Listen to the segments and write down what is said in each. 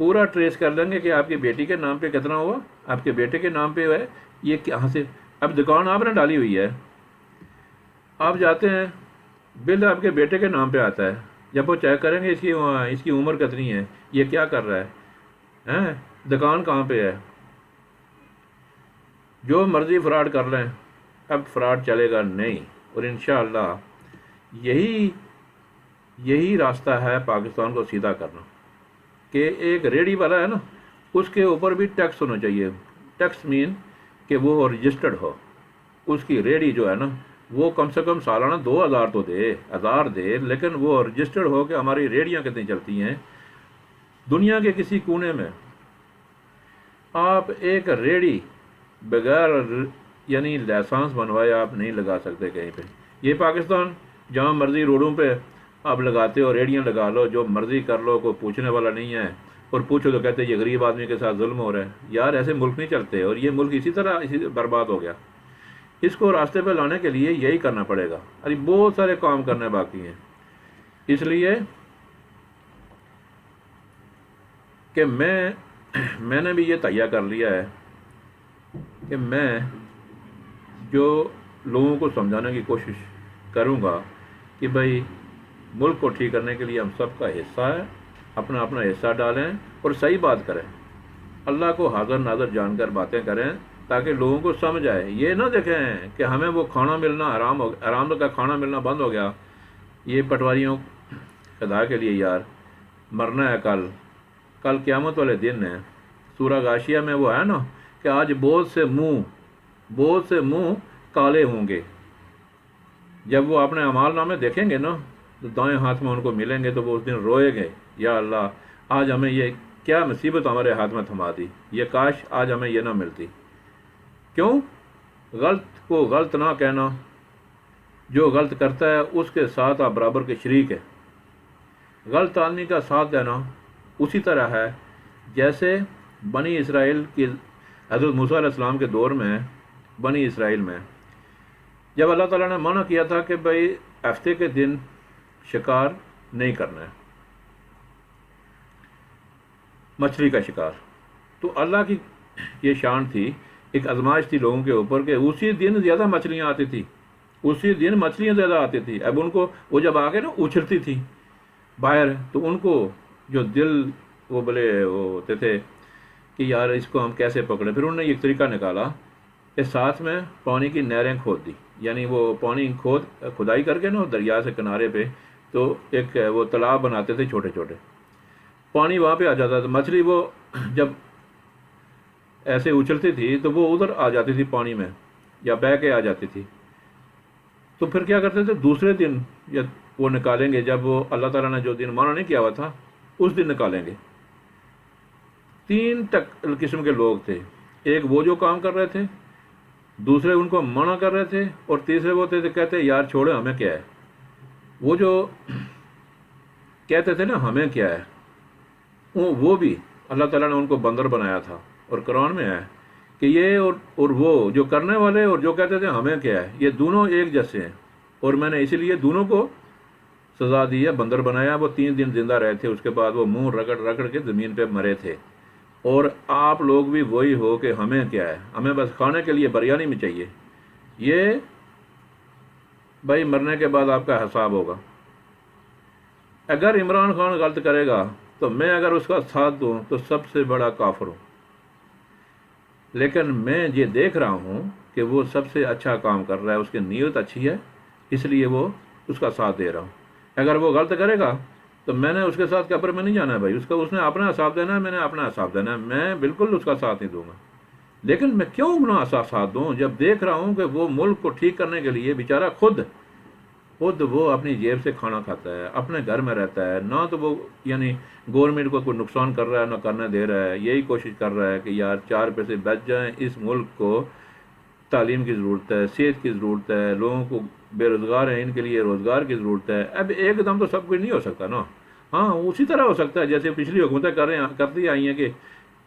پورا ٹریس کر لیں گے کہ آپ کی بیٹی کے نام پہ کتنا ہوا، آپ کے بیٹے کے نام پہ ہے، یہ کہاں سے. اب دکان آپ نے ڈالی ہوئی ہے، آپ جاتے ہیں، بل آپ کے بیٹے کے نام پہ آتا ہے. جب وہ چیک کریں گے اس کی عمر کتنی ہے، یہ کیا کر رہا ہے، دکان کہاں پہ ہے. جو مرضی فراڈ کر لیں، اب فراڈ چلے گا نہیں. اور انشاءاللہ یہی راستہ ہے پاکستان کو سیدھا کرنا، کہ ایک ریڈی والا ہے نا، اس کے اوپر بھی ٹیکس ہونا چاہیے. ٹیکس مین کہ وہ رجسٹرڈ ہو. اس کی ریڈی جو ہے نا، وہ کم سے کم سالانہ 2000 تو دے، 1000 دے، لیکن وہ رجسٹرڈ ہو کہ ہماری ریڈیاں کتنی چلتی ہیں دنیا کے کسی کونے میں. آپ ایک ریڈی بغیر یعنی لائسنس بنوائے آپ نہیں لگا سکتے کہیں پہ. یہ پاکستان جہاں مرضی روڈوں پہ آپ لگاتے ہو، ریڈیاں لگا لو، جو مرضی کر لو، کوئی پوچھنے والا نہیں ہے. اور پوچھو تو کہتے ہیں یہ غریب آدمی کے ساتھ ظلم ہو رہا ہے. یار ایسے ملک نہیں چلتے، اور یہ ملک اسی طرح برباد ہو گیا. اس کو راستے پہ لانے کے لیے یہی کرنا پڑے گا. ابھی بہت سارے کام کرنے باقی ہیں. اس لیے کہ میں نے بھی یہ تہیہ کر لیا ہے کہ میں جو لوگوں کو سمجھانے کی کوشش کروں گا کہ بھائی ملک کو ٹھیک کرنے کے لیے ہم سب کا حصہ ہے، اپنا اپنا حصہ ڈالیں اور صحیح بات کریں. اللہ کو حاضر ناظر جان کر باتیں کریں تاکہ لوگوں کو سمجھ آئے. یہ نہ دیکھیں کہ ہمیں وہ کھانا ملنا حرام کا کھانا ملنا بند ہو گیا. یہ پٹواریوں خدا کے لیے یار مرنا ہے. کل قیامت والے دن ہے. سورہ غاشیہ میں وہ ہے نا کہ آج بہت سے منہ کالے ہوں گے. جب وہ اپنے اعمال نامے دیکھیں گے نا تو دائیں ہاتھ میں ان کو ملیں گے تو وہ اس دن روئے گے، یا اللہ آج ہمیں یہ کیا مصیبت ہمارے ہاتھ میں تھما دی، یہ کاش آج ہمیں یہ نہ ملتی. کیوں؟ غلط کو غلط نہ کہنا. جو غلط کرتا ہے اس کے ساتھ آپ برابر کے شریک ہے. غلط آدمی کا ساتھ دینا اسی طرح ہے جیسے بنی اسرائیل کی حضرت موسیٰ علیہ السلام کے دور میں بنی اسرائیل میں جب اللہ تعالیٰ نے منع کیا تھا کہ بھائی ہفتے کے دن شکار نہیں کرنا ہے، مچھلی کا شکار، تو اللہ کی یہ شان تھی، ایک آزمائش تھی لوگوں کے اوپر کہ اسی دن زیادہ مچھلیاں آتی تھی، اسی دن مچھلیاں زیادہ آتی تھی. اب ان کو وہ جب آگے نا اچھلتی تھی باہر، تو ان کو جو دل وہ ہوتے تھے کہ یار اس کو ہم کیسے پکڑیں. پھر انہوں نے ایک طریقہ نکالا کہ ساتھ میں پانی کی نہریں کھود دی. یعنی وہ پانی کھدائی کر کے نا دریا سے کنارے پہ تو ایک وہ تالاب بناتے تھے چھوٹے چھوٹے، پانی وہاں پہ آ جاتا تھا. مچھلی وہ جب ایسے اچھلتی تھی تو وہ ادھر آ جاتی تھی پانی میں یا بہہ کے آ جاتی تھی. تو پھر کیا کرتے تھے دوسرے دن یا وہ نکالیں گے، جب وہ اللہ تعالیٰ نے جو دن منع نہیں کیا ہوا تھا اس دن نکالیں گے. 3 قسم کے لوگ تھے. ایک وہ جو کام کر رہے تھے، دوسرے ان کو منع کر رہے تھے، اور تیسرے وہ تھے کہتے یار چھوڑے ہمیں کیا ہے. وہ جو کہتے تھے نا ہمیں کیا ہے، وہ بھی اللہ تعالیٰ نے ان کو بندر بنایا تھا. اور قرآن میں ہے کہ یہ اور وہ جو کرنے والے اور جو کہتے تھے ہمیں کیا ہے، یہ دونوں ایک جیسے ہیں. اور میں نے اسی لیے دونوں کو سزا دی ہے، بندر بنایا. وہ 3 دن زندہ رہے تھے، اس کے بعد وہ منہ رگڑ کے زمین پہ مرے تھے. اور آپ لوگ بھی وہی ہو کہ ہمیں کیا ہے، ہمیں بس کھانے کے لیے بریانی میں چاہیے. یہ بھائی مرنے کے بعد آپ کا حساب ہوگا. اگر عمران خان غلط کرے گا تو میں اگر اس کا ساتھ دوں تو سب سے بڑا کافر ہوں. لیکن میں یہ دیکھ رہا ہوں کہ وہ سب سے اچھا کام کر رہا ہے، اس کی نیت اچھی ہے، اس لیے وہ اس کا ساتھ دے رہا ہوں. اگر وہ غلط کرے گا تو میں نے اس کے ساتھ قبر میں نہیں جانا ہے بھائی. اس نے اپنا حساب دینا ہے، میں نے اپنا حساب دینا ہے. میں بالکل اس کا ساتھ نہیں دوں گا. لیکن میں کیوں اپنا ساتھ دوں جب دیکھ رہا ہوں کہ وہ ملک کو ٹھیک کرنے کے لیے بیچارہ خود وہ اپنی جیب سے کھانا کھاتا ہے، اپنے گھر میں رہتا ہے، نہ تو وہ یعنی گورنمنٹ کو کوئی نقصان کر رہا ہے نہ کرنے دے رہا ہے. یہی کوشش کر رہا ہے کہ یار 4 پیسے بچ جائیں. اس ملک کو تعلیم کی ضرورت ہے، صحت کی ضرورت ہے، لوگوں کو بے روزگار ہیں ان کے لیے روزگار کی ضرورت ہے. اب ایک دم تو سب کچھ نہیں ہو سکتا نا. ہاں اسی طرح ہو سکتا ہے جیسے پچھلی حکومتیں کرتی آئی ہیں کہ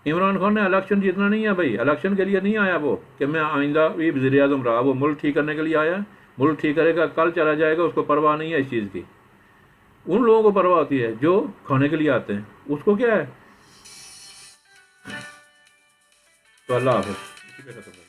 عمران خان نے الیکشن جیتنا نہیں ہے بھائی، الیکشن کے لیے نہیں آیا وہ کہ میں آئندہ بھی وزیر اعظم رہا. وہ ملک ٹھیک کرنے کے لیے آیا. ملک ٹھیک کرے گا، کل چلا جائے گا، اس کو پرواہ نہیں ہے اس چیز کی. ان لوگوں کو پرواہ ہوتی ہے جو کھانے کے لیے آتے ہیں. اس کو کیا ہے تو اللہ حافظ، اسی پہ ختم کریں۔